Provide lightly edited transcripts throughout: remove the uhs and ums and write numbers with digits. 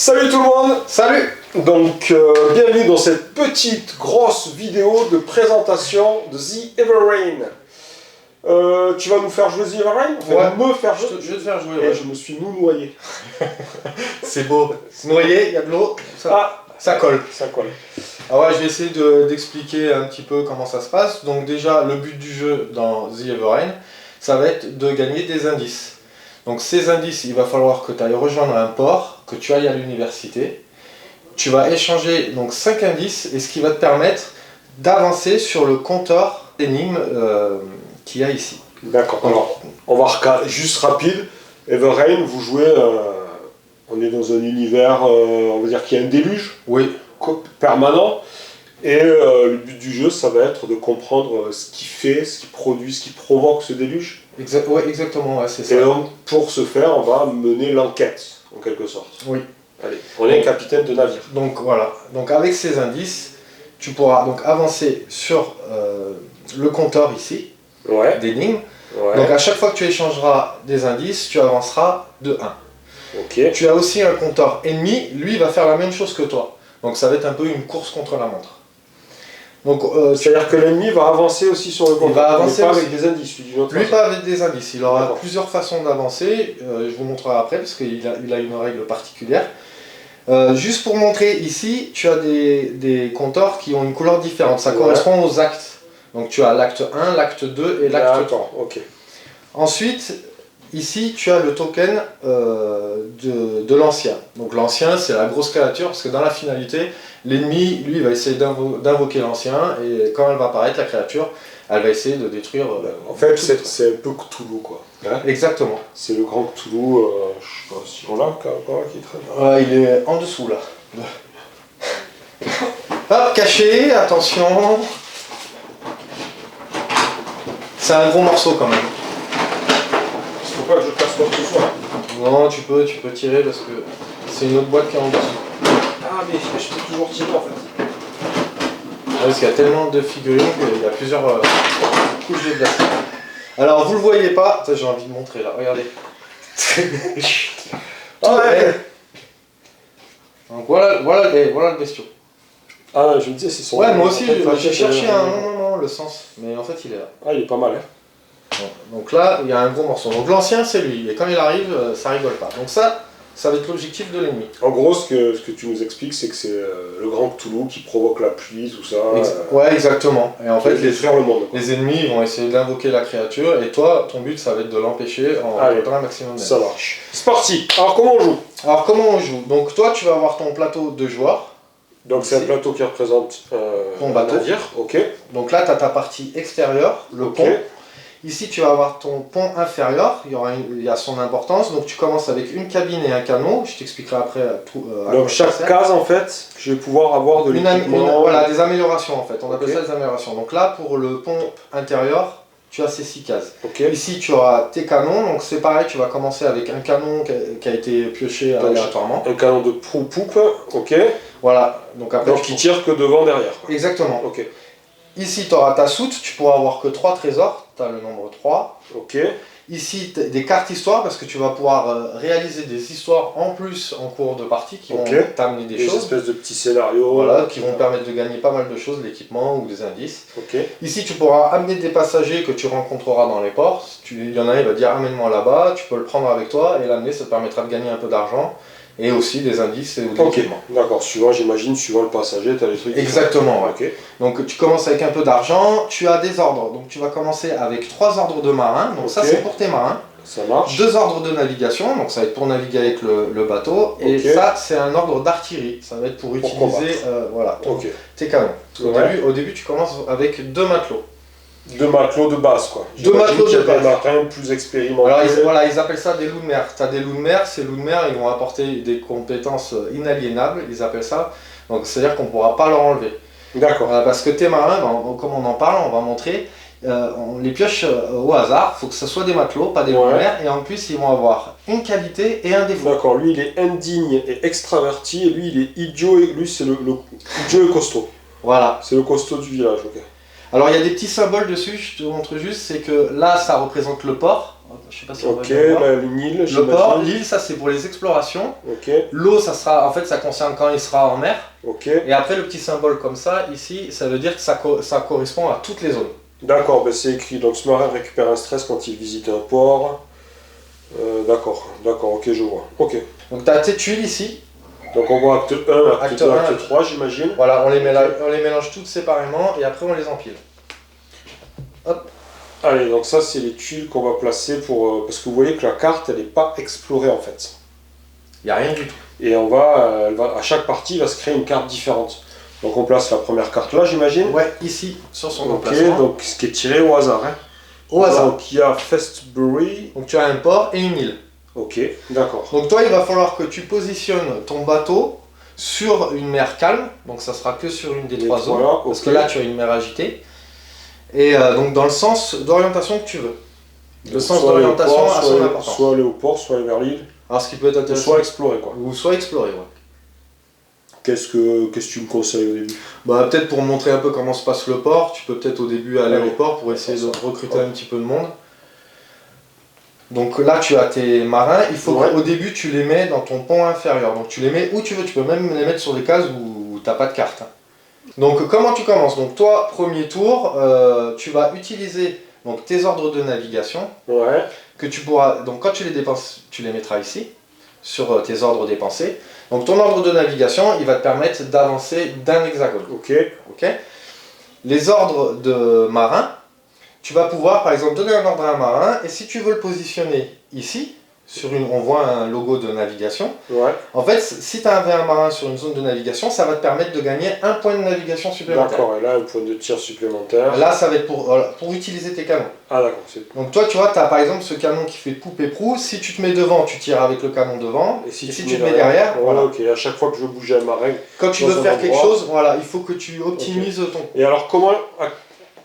Salut tout le monde. Salut. Donc bienvenue dans cette petite grosse vidéo de présentation de The Everrain. Tu vas nous faire jouer The Everrain? Ouais. Me faire jouer. Je vais te faire jouer. Et Ouais. je me suis noyé. C'est beau. C'est noyé, il y a de l'eau. Ça colle. Ça colle. Ah ouais, je vais essayer d'expliquer un petit peu comment ça se passe. Donc déjà, le but du jeu dans The Everrain, ça va être de gagner des indices. Donc ces indices, il va falloir que tu ailles rejoindre un port, que tu ailles à l'université. Tu vas échanger donc 5 indices et ce qui va te permettre d'avancer sur le compteur d'énigmes qu'il y a ici. D'accord. Alors, on va juste rapide. Everrain, vous jouez. On est dans un univers, on va dire qu'il y a un déluge. Oui. Permanent. Et le but du jeu, ça va être de comprendre ce qui fait, ce qui produit, ce qui provoque ce déluge. Ouais, exactement, ouais, c'est ça. Et donc, pour ce faire, on va mener l'enquête, en quelque sorte. Oui. Allez, on est capitaine de navire. Donc voilà, donc avec ces indices, tu pourras donc avancer sur le compteur ici, Ouais. d'énigmes. Ouais. Donc à chaque fois que tu échangeras des indices, tu avanceras de 1. Ok. Tu as aussi un compteur ennemi, lui il va faire la même chose que toi. Donc ça va être un peu une course contre la montre. Donc C'est-à-dire que l'ennemi va avancer aussi sur le compteur. Il va avancer mais pas aussi. avec des indices, d'une autre lui façon. pas avec des indices, il aura D'accord. plusieurs façons d'avancer, je vous montrerai après parce qu'il a une règle particulière. Juste pour montrer, ici tu as des compteurs qui ont une couleur différente, ça Ouais. correspond aux actes. Donc tu as l'acte 1, l'acte 2 et l'acte 3. Ok. Ensuite, ici tu as le token de l'ancien. Donc l'ancien c'est la grosse créature parce que dans la finalité, l'ennemi lui va essayer d'invoquer l'ancien et quand elle va apparaître la créature, elle va essayer de détruire... En fait, tout. c'est un peu Cthulhu, quoi. Hein, Exactement. c'est le grand Cthulhu, je sais pas si on l'a encore qui traîne. Il est en dessous là. Hop, caché, attention. C'est un gros morceau quand même. Il faut pas que je casse quoi que ce soit. Non, tu peux tirer parce que c'est une autre boîte qui est en dessous. Ah, mais je peux toujours tirer en fait. Parce qu'il y a tellement de figurines qu'il y a plusieurs couches de plastique. Alors vous le voyez pas, j'ai envie de montrer là, regardez. Ah ouais. Donc voilà le bestiau. Ah, je me disais, c'est son. Ouais, moi aussi En fait, j'ai cherché le sens, mais en fait il est là. Ah, il est pas mal, hein. Bon, donc là il y a un gros morceau. Donc l'ancien c'est lui, et quand il arrive, ça rigole pas. Donc ça va être l'objectif de l'ennemi. En gros, ce que tu nous expliques, c'est que c'est le grand Cthulhu qui provoque la pluie, tout ça. Ouais, exactement. Et en fait, détruire le monde. les ennemis vont essayer d'invoquer la créature, et toi, ton but, ça va être de l'empêcher en récoltant un maximum d'indices. Ça marche. C'est parti. Alors, comment on joue? Alors, comment on joue? Donc, toi, tu vas avoir ton plateau de joueurs. Donc, c'est un Ici. plateau qui représente Ton un bateau. navire. Ok. Donc là, tu as ta partie extérieure, le Ok. pont. Ici, tu vas avoir ton pont inférieur, il y a son importance. Donc, tu commences avec une cabine et un canot. Je t'expliquerai après tout. Donc, chaque case, en fait, je vais pouvoir avoir de l'équipement. Voilà, des améliorations en fait. On appelle Ok. ça des améliorations. Donc là, pour le pont intérieur, tu as ces 6 cases. Ok. Ici, tu auras tes canons. Donc c'est pareil, tu vas commencer avec un canon qui a été pioché Donc, aléatoirement. Un canon de poupe. Ok. Voilà. Donc après, Donc, qui tire que devant, derrière. Quoi. Exactement. Ok. Ici, tu auras ta soute. Tu pourras avoir que 3 trésors. Tu as le nombre 3. Ok. Ici, des cartes histoire parce que tu vas pouvoir réaliser des histoires en plus en cours de partie qui Ok. vont t'amener des Des choses. espèces de petits scénarios. Voilà, qui vont permettre de gagner pas mal de choses, de l'équipement ou des indices. Ok. Ici, tu pourras amener des passagers que tu rencontreras dans les ports. Il y en a un, il va dire amène-moi là-bas, tu peux le prendre avec toi et l'amener, ça te permettra de gagner un peu d'argent et aussi des indices ou des Ok. équipements. D'accord. J'imagine, suivant le passager, tu as les trucs. Exactement, ouais. Ok. Donc tu commences avec un peu d'argent, tu as des ordres. Donc tu vas commencer avec 3 ordres de marins, donc ça Ok. c'est pour tes marins. Ça marche. 2 ordres de navigation, donc ça va être pour naviguer avec le bateau. Et Ok. ça c'est un ordre d'artillerie, ça va être pour utiliser voilà, Ok. tes canons. Ouais. Au début tu commences avec 2 matelots. Deux matelots de base, quoi. Deux matelots de J'imagine qu'il y a des base. marins plus expérimentés. Alors ils appellent ça des loups de mer. Tu as des loups de mer, ces loups de mer ils vont apporter des compétences inaliénables, ils appellent ça. Donc c'est-à-dire qu'on ne pourra pas leur enlever. D'accord. Parce que tes marins, comme on en parle, on va montrer, on les pioche au hasard, il faut que ce soit des matelots, pas des loups de Ouais. mer, et en plus ils vont avoir une qualité et un défaut. D'accord, lui il est indigne et extraverti, et lui il est idiot, et lui c'est le idiot et costaud. Voilà. C'est le costaud du village, ok. Alors il y a des petits symboles dessus, je te montre juste, c'est que là ça représente le port, Je sais pas si on Ok, va bien voir. l'île, Le port, j'imagine. l'île, ça c'est pour les explorations. Ok, L'eau, ça sera, en fait, ça concerne quand il sera en mer. ok. Et après, le petit symbole comme ça, ici, ça veut dire que ça correspond à toutes les zones. D'accord, ben c'est écrit. Donc ce marin récupère un stress quand il visite un port. D'accord, ok, je vois. Ok. Donc tu as tes tuiles ici. Donc on voit acte 1, acte Acte 2, 1, acte 3, j'imagine. Voilà, on les mélange toutes séparément et après on les empile. Allez, donc ça c'est les tuiles qu'on va placer pour... parce que vous voyez que la carte, elle n'est pas explorée en fait. Il n'y a rien du tout. Et à chaque partie, il va se créer une carte différente. Donc on place la première carte là, j'imagine. Ouais, ici, sur son Ok, emplacement. donc ce qui est tiré au hasard. Hein. Au hasard. Donc il y a Festbury. Donc tu as un port et une île. Ok, d'accord. Donc toi, il va falloir que tu positionnes ton bateau sur une mer calme. Donc ça sera que sur une des trois zones. Voilà, Parce ok. que là, tu as une mer agitée. Et donc dans le sens d'orientation que tu veux. Le sens Soit aller au d'orientation port, a son importance. soit aller au port, soit aller vers l'île, Alors ce qui peut être ou intéressant. soit explorer quoi. Ou soit explorer, ouais. Qu'est-ce que tu me conseilles au début? Bah, peut-être pour montrer un peu comment se passe le port, tu peux peut-être au début aller Ouais. au port pour essayer de recruter un petit peu de monde. Donc là tu as tes marins, il faut Ouais. qu'au début tu les mets dans ton pont inférieur. Donc tu les mets où tu veux, tu peux même les mettre sur des cases où tu n'as pas de carte. Donc comment tu commences? Donc toi, premier tour, tu vas utiliser donc, tes ordres de navigation Ouais, que tu pourras, donc quand tu les dépenses, tu les mettras ici, sur tes ordres dépensés. Donc ton ordre de navigation, il va te permettre d'avancer d'un hexagone. ok. Ok. Les ordres de marin, tu vas pouvoir par exemple donner un ordre à un marin et si tu veux le positionner ici, on voit un logo de navigation, Ouais, en fait si tu avais un marin sur une zone de navigation, ça va te permettre de gagner un point de navigation supplémentaire. d'accord. Et là, un point de tir supplémentaire. Là ça va être pour utiliser tes canons. Ah d'accord, c'est... Donc toi tu vois, tu as par exemple ce canon qui fait poupe et proue, si tu te mets devant, tu tires avec le canon devant, Et si tu tu te mets derrière, voilà, voilà. ok. À chaque fois que je veux bouger un marin. Quand tu dans veux un faire quelque endroit. chose, voilà, il faut que tu optimises ton coup. Et alors comment...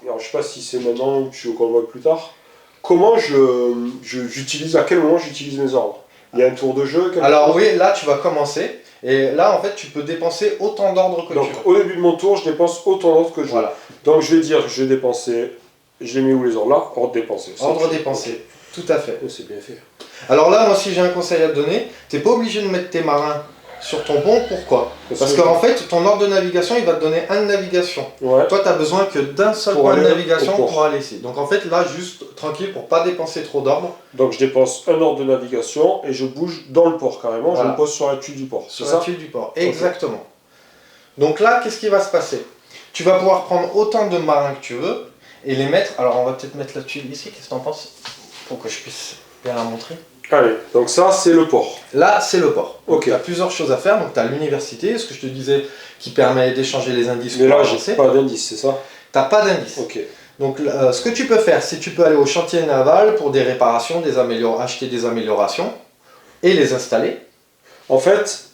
Alors je sais pas si c'est maintenant ou tu veux qu'on le voit plus tard. Comment j'utilise, à quel moment j'utilise mes ordres? Il y a un tour de jeu quelque Alors chose oui, là tu vas commencer, et là en fait tu peux dépenser autant d'ordres que Donc tu veux. au début de mon tour, je dépense autant d'ordres que je veux. Voilà, Donc je vais dire, je vais dépenser... Je les mets où les ordres là? Ordre dépensé. ordre dépensé, tout à fait. Ok. C'est bien fait. Alors là, moi si j'ai un conseil à te donner, t'es pas obligé de mettre tes marins sur ton pont, pourquoi? Parce qu'en fait, ton ordre de navigation, il va te donner un de navigation. Ouais. Toi, tu as besoin que d'un seul Pour point de aller navigation au port. pour aller ici. Donc en fait, là, juste tranquille, pour pas dépenser trop d'ordre, Donc je dépense un ordre de navigation et je bouge dans le port carrément, Voilà. je me pose sur la tuile du port. sur C'est la ça? tuile du port. Exactement. Donc là, qu'est-ce qui va se passer? Tu vas pouvoir prendre autant de marins que tu veux et les mettre. Alors on va peut-être mettre la tuile ici, qu'est-ce que tu en penses? Pour que je puisse bien la montrer. Allez, donc ça c'est le port. Là, c'est le port. Ok. Tu as plusieurs choses à faire. Donc tu as l'université, ce que je te disais, qui permet d'échanger les indices Mais pour là avancer. j'ai pas d'indice, c'est ça? Tu n'as pas d'indice. Ok. Donc ce que tu peux faire, c'est que tu peux aller au chantier naval pour des réparations, acheter des améliorations et les installer. En fait,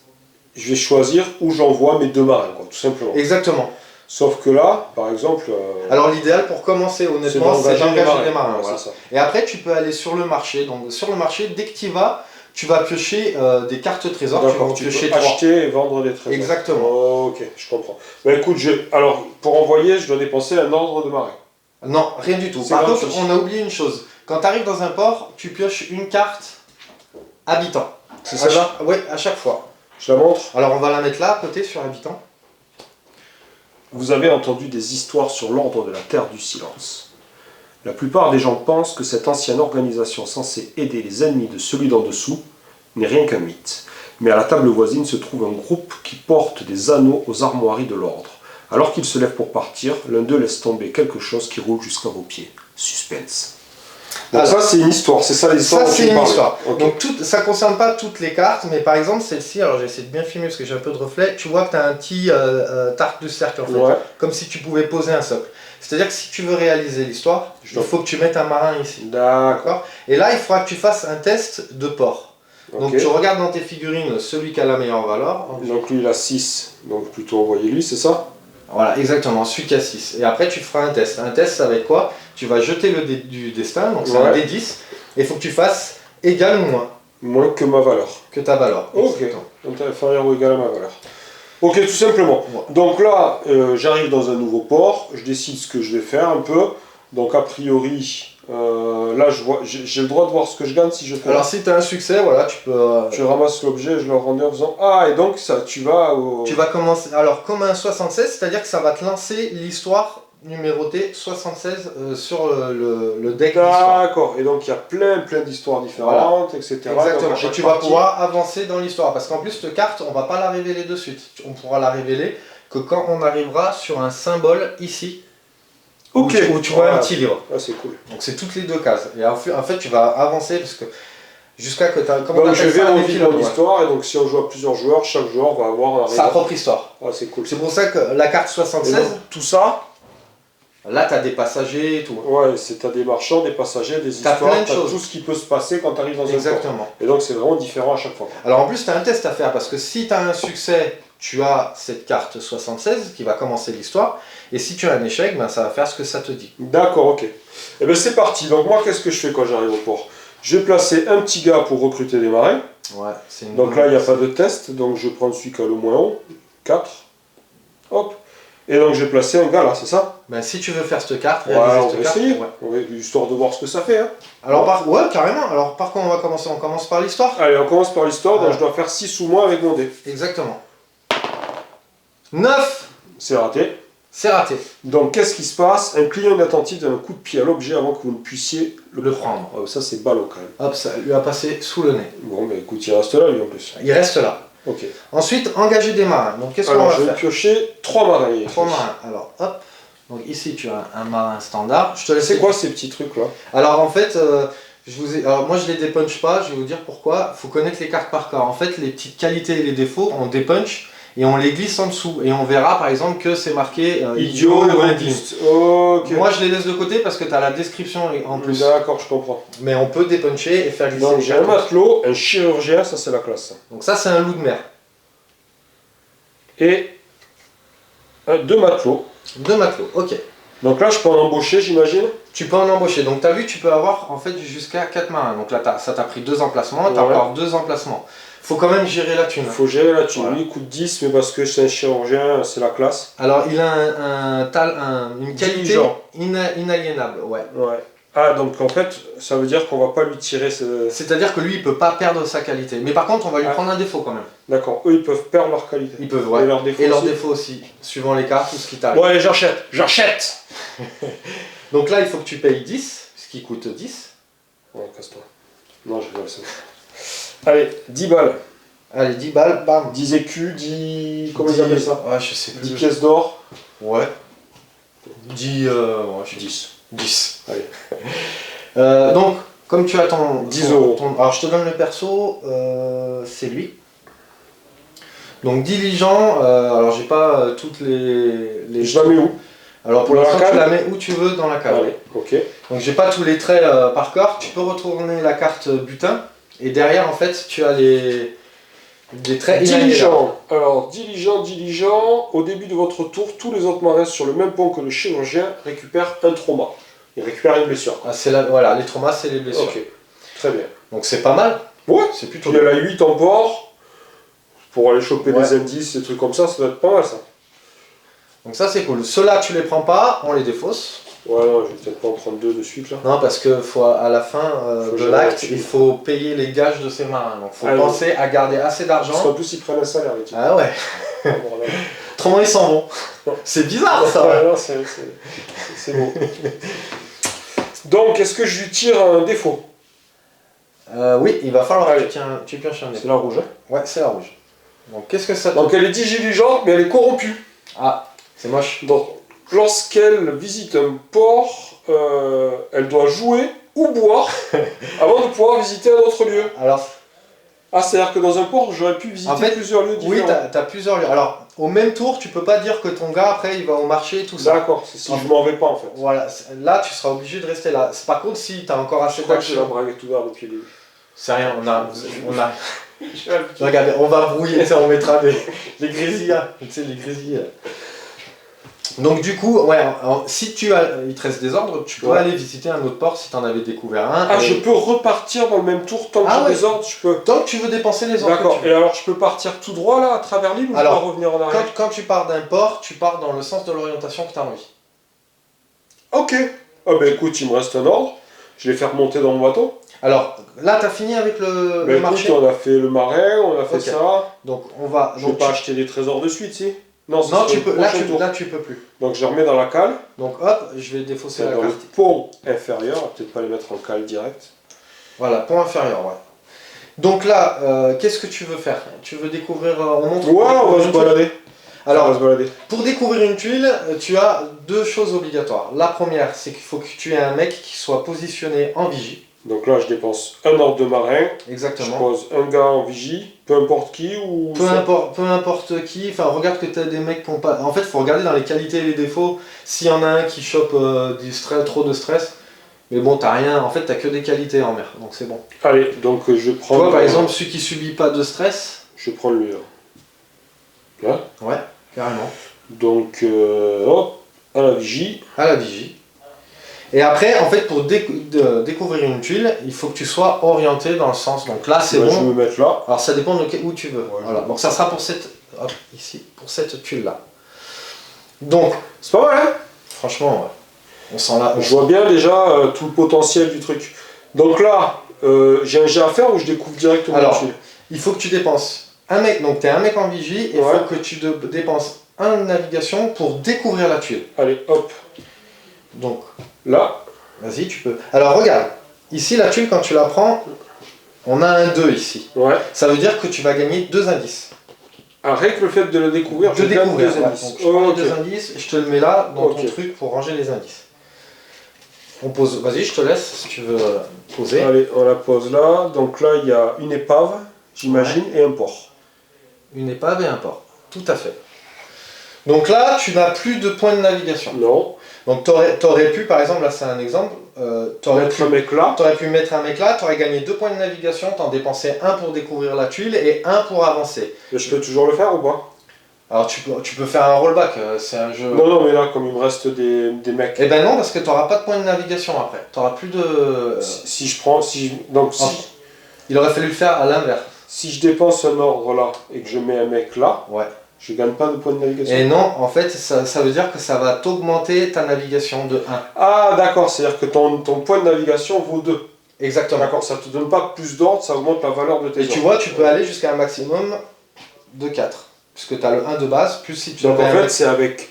je vais choisir où j'envoie mes deux marins, quoi, tout simplement. Exactement. Sauf que là, par exemple, Alors l'idéal pour commencer honnêtement, c'est d'engager des marins. Ouais, Voilà. c'est ça. Et après tu peux aller sur le marché. Donc sur le marché, dès que tu y vas, tu vas piocher des cartes trésors. Tu vas D'accord, en tu piocher peux 3. acheter et vendre des trésors. Exactement. Ok, je comprends. Bah écoute, alors pour envoyer, je dois dépenser un ordre de marins. Non, rien du tout. C'est Par gratuit. contre, on a oublié une chose. Quand tu arrives dans un port, tu pioches une carte habitant. C'est ça? Oui, à chaque fois. Je la montre. Alors on va la mettre là, à côté, sur habitant. Vous avez entendu des histoires sur l'ordre de la Terre du Silence. La plupart des gens pensent que cette ancienne organisation censée aider les ennemis de celui d'en dessous n'est rien qu'un mythe. Mais à la table voisine se trouve un groupe qui porte des anneaux aux armoiries de l'ordre. Alors qu'ils se lèvent pour partir, l'un d'eux laisse tomber quelque chose qui roule jusqu'à vos pieds. Suspense. Donc Alors, ça c'est une histoire, c'est ça l'histoire Ça, dont tu c'est me une parlais. histoire. Ok. Donc, ça ne concerne pas toutes les cartes, mais par exemple, celle-ci, alors j'essaie de bien filmer parce que j'ai un peu de reflet, tu vois que tu as un petit arc de cercle en fait, Ouais. comme si tu pouvais poser un socle. C'est-à-dire que si tu veux réaliser l'histoire, il faut que tu mettes un marin ici. D'accord. Et là, il faudra que tu fasses un test de port. Ok. Donc, tu regardes dans tes figurines celui qui a la meilleure valeur. Donc lui il a 6, donc plutôt envoyer lui, c'est ça? Voilà, exactement, celui qui a 6. Et après, tu feras un test. Un test, ça va être quoi? Tu vas jeter le dé du destin, donc c'est un Ouais. dé 10, et il faut que tu fasses égal ou moins Moins que ma valeur. que ta valeur. Ok. Exactement. Inférieur ou égal à ma valeur. Ok, tout simplement. Ouais. Donc là, j'arrive dans un nouveau port, je décide ce que je vais faire un peu. Donc a priori, Là, j'ai le droit de voir ce que je gagne si je fais. Alors si tu as un succès, voilà, tu peux... Je ramasse l'objet, je le rends en faisant... Ah, et donc ça, tu vas au... Tu vas commencer... Alors comme un 76, c'est-à-dire que ça va te lancer l'histoire numérotée 76 sur le deck d'histoire. D'accord, et donc il y a plein d'histoires différentes, etc. Exactement, Donc, et tu vas pouvoir avancer dans l'histoire, parce qu'en plus cette carte, on va pas la révéler de suite. On pourra la révéler que quand on arrivera sur un symbole ici, ok, où tu vois un petit livre. Ah, c'est cool. Donc c'est toutes les deux cases. Et en fait, tu vas avancer, parce que jusqu'à que tu as... Donc je vais en vivre l'histoire, et donc si on joue à plusieurs joueurs, chaque joueur va avoir sa propre histoire. Ah, c'est cool. C'est pour ça que la carte 76... Donc, tout ça... Là, tu as des passagers et tout. Ouais, t'as des marchands, des passagers, des histoires, plein de choses. Tout ce qui peut se passer quand tu arrives dans un port. Exactement. Et donc c'est vraiment différent à chaque fois. Alors en plus, tu as un test à faire, parce que si tu as un succès, tu as cette carte 76 qui va commencer l'histoire, et si tu as un échec, ben, ça va faire ce que ça te dit. D'accord, ok. Et bien c'est parti. Donc moi, qu'est-ce que je fais quand j'arrive au port? Je vais placer un petit gars pour recruter des marins. Ouais, c'est une Donc là, il n'y a pas de test, donc je prends celui qui a le moins haut, 4. Hop. Et donc j'ai placé un gars là, c'est ça? Ben, si tu veux faire cette carte, Ouais, réaliser on cette va carte, essayer. ouais. Ouais, histoire de voir ce que ça fait. Hein. Alors, ouais, carrément. Alors, par contre, on commence par l'histoire. Allez, on commence par l'histoire, donc Ouais. je dois faire 6 ou moins avec mon dé. Exactement. 9, C'est raté. c'est raté. Donc qu'est-ce qui se passe? Un client inattentif donne un coup de pied à l'objet avant que vous ne puissiez Le prendre. Oh, ça c'est ballot quand même. Hop, ça lui a passé sous le nez. Bon, mais écoute, il reste là lui en plus. Il reste là. Ok. Ensuite, engager des marins. Donc, qu'est-ce qu'on Alors va je vais faire? piocher 3 marins. 3 marins. Alors, hop. Donc, ici, tu as un marin standard. Je te laisse. C'est quoi ces petits trucs là? Alors, en fait, alors, moi, je les dépunch pas. Je vais vous dire pourquoi. Il faut connaître les cartes par cœur. En fait, les petites qualités et les défauts, on dépunch et on les glisse en dessous. Et on verra, par exemple, que c'est marqué idiot ou indigne. Ok. Moi, je les laisse de côté parce que tu as la description en plus. D'accord, je comprends. Mais on peut dépuncher et faire glisser Donc les j'ai un cartes. matelot, un chirurgien, ça c'est la classe. Donc, ça, c'est un loup de mer. Et 2 matelots. 2 matelots, ok. Donc là je peux en embaucher j'imagine. Tu peux en embaucher. Donc, tu as vu, tu peux avoir en fait jusqu'à 4 marins. Donc là, ça t'a pris 2 emplacements. Tu as Ouais. encore 2 emplacements. Faut quand même gérer la thune. Il faut gérer la thune. Voilà. Lui il coûte 10, mais parce que c'est un chirurgien, c'est la classe. Alors, il a une qualité Diligent. inaliénable. Ouais. Ouais. Ah, donc en fait, ça veut dire qu'on va pas lui tirer ce... C'est-à-dire que lui, il peut pas perdre sa qualité. Mais par contre, on va lui Ah. prendre un défaut quand même. D'accord, eux ils peuvent perdre leur qualité. Ils peuvent, ouais. Et leurs défauts Et leur aussi. défaut aussi, suivant les cartes ou ce qui t'arrive. Ouais, j'achète. Donc là, il faut que tu payes 10, ce qui coûte 10. Ouais, casse-toi. Non, je vais ça. Allez, 10 balles. Allez, 10 balles, bam. 10 écus, 10... Comment ils appellent ça? Ouais, je sais plus. 10 pièces d'or. Ouais. 10, ouais, je sais 10. 10. Allez. Donc, comme tu as ton 10 euros. Alors, je te donne le perso, c'est lui. Donc, diligent, alors j'ai pas toutes les... Je la mets où? Alors, pour Dans la l'instant, tu cale la mets où tu veux dans la cale. Allez, ok. Donc, j'ai pas tous les traits par cœur. Tu peux retourner la carte butin. Et derrière, en fait, tu as des traits inaliénables. Diligent. Alors, diligent. Au début de votre tour, tous les autres marins sur le même pont que le chirurgien récupèrent un trauma. Ils récupèrent une blessure. Ah, voilà, les traumas, c'est les blessures. Ok, très bien. Donc, c'est pas mal. Ouais, C'est plutôt puis il y bien. a la 8 en port. Pour aller choper Ouais. des indices, des trucs comme ça doit être pas mal ça. Donc, ça, c'est cool. Ceux-là, tu les prends pas, on les défausse. Ouais, non, je vais peut-être pas en prendre 2 de suite là. Non, parce que à la fin Faut de gérer l'acte, là-dessus. il faut payer les gages de ces marins. Donc, il faut Ah, penser à garder assez Parce qu'en d'argent. plus, ils prennent un salaire, les types. Ah ouais, Ah, bordel. autrement, ils s'en vont. C'est bizarre, ça. Ouais, non, c'est beau. Donc, est-ce que je lui tire un défaut? Oui, il va falloir Allez. que tu pioches un dé. C'est la rouge. Hein. Ouais, c'est la rouge. Donc, qu'est-ce que ça te... Donc, elle est diligente, mais elle est corrompue. Ah, c'est moche. Donc, lorsqu'elle visite un port, elle doit jouer ou boire avant de pouvoir visiter un autre lieu. Alors, Ah, c'est-à-dire que dans un port, j'aurais pu visiter En fait, plusieurs lieux oui, différents. t'as plusieurs lieux. Alors, au même tour, tu peux pas dire que ton gars, après, il va au marché, tout ça. D'accord, c'est si je m'en vais pas en fait. Voilà, là, tu seras obligé de rester là. Par contre, si t'as encore Je assez crois que j'ai la d'action... braguette ouverte depuis le début. C'est rien, on a... Regardez, on va brouiller, tu sais, on mettra les grésillas. Tu sais, les grésillas. Donc du coup, ouais, si il te reste des ordres, tu peux Ouais. aller visiter un autre port si t'en avais découvert un. Ah, et- je peux repartir dans le même tour tant que Ah j'ai ouais. des ordres, je peux. Tant que tu veux dépenser les ordres. D'accord, que tu et veux. alors je peux partir tout droit là, à travers l'île ou Alors, je dois revenir en arrière? Quand tu pars d'un port, tu pars dans le sens de l'orientation que tu as envie. Ok. Ah ben écoute, il me reste un ordre. Je les fais remonter dans mon bateau. Alors, là, tu as fini avec le Écoute, marché. on a fait le marais, on a fait ça. Donc, on va... Je vais pas acheter des trésors de suite, si. Non, Non, tu peux, là, tu peux plus. Donc je les remets dans la cale. Donc, hop, je vais défausser la dans carte. le pont inférieur, peut-être pas les mettre en cale direct. Voilà, pont inférieur, ouais. Donc là, qu'est-ce que tu veux faire? Tu veux découvrir... on montre On va se balader. Alors, on va se balader. Pour découvrir une tuile, tu as deux choses obligatoires. La première, c'est qu'il faut que tu aies un mec qui soit positionné en vigie. Donc là, je dépense un ordre de marin. Exactement. Je pose un gars en vigie, peu importe qui ou... Peu importe qui. Enfin, regarde que tu as des mecs qui n'ont pas... En fait, il faut regarder dans les qualités et les défauts. S'il y en a un qui chope du stress, trop de stress, mais bon, t'as rien. En fait, t'as que des qualités en mer, donc c'est bon. Allez, donc je prends... Toi, par exemple, celui qui subit pas de stress... Je prends lui, là. Là. Ouais, carrément. Donc, hop, à la vigie. À la vigie. Et après, en fait, pour découvrir une tuile, il faut que tu sois orienté dans le sens. Donc là, c'est bon. Je vais me mettre là. Alors ça dépend de où tu veux. Ouais, voilà. Donc ça sera pour cette, hop, ici, pour cette tuile-là. Donc, c'est pas mal, hein? Franchement, ouais. On sent là. Je vois bien déjà tout le potentiel du truc. Donc là, j'ai un jet à faire ou je découvre directement la tuile? Il faut que tu dépenses un mec. Donc tu es un mec en vigie et il faut que tu dépenses un navigation pour découvrir la tuile. Allez, hop. Donc là, vas-y, tu peux. Alors regarde, ici la tuile, quand tu la prends, on a un 2 ici. Ouais. Ça veut dire que tu vas gagner 2 indices. Avec le fait de le découvrir, je gagne 2 indices. Donc, je prends les 2 indices et je te le mets là dans ton truc pour ranger les indices. On pose. Vas-y, je te laisse si tu veux poser. Allez, on la pose là. Donc là, il y a une épave, j'imagine, et un port. Une épave et un port. Tout à fait. Donc là, tu n'as plus de points de navigation. Non. Donc t'aurais pu, par exemple, là c'est un exemple, t'aurais pu mettre un mec là, t'aurais gagné 2 points de navigation, t'en dépensais un pour découvrir la tuile et un pour avancer. Mais je peux toujours le faire ou pas? Alors tu peux faire un rollback, c'est un jeu... Non, mais là, comme il me reste des mecs... Eh ben non, parce que t'auras pas de points de navigation après, t'auras plus de... Si je prends... Il aurait fallu le faire à l'inverse. Si je dépense un ordre là et que je mets un mec là... Ouais. Je gagne pas de points de navigation. Et non, en fait, ça veut dire que ça va t'augmenter ta navigation de 1. Ah d'accord, c'est-à-dire que ton point de navigation vaut 2. Exactement. D'accord, ça te donne pas plus d'ordre, ça augmente la valeur de tes ordres. Et tu vois, tu peux aller jusqu'à un maximum de 4. Puisque tu as le 1 de base, plus si tu... Donc en fait, c'est avec...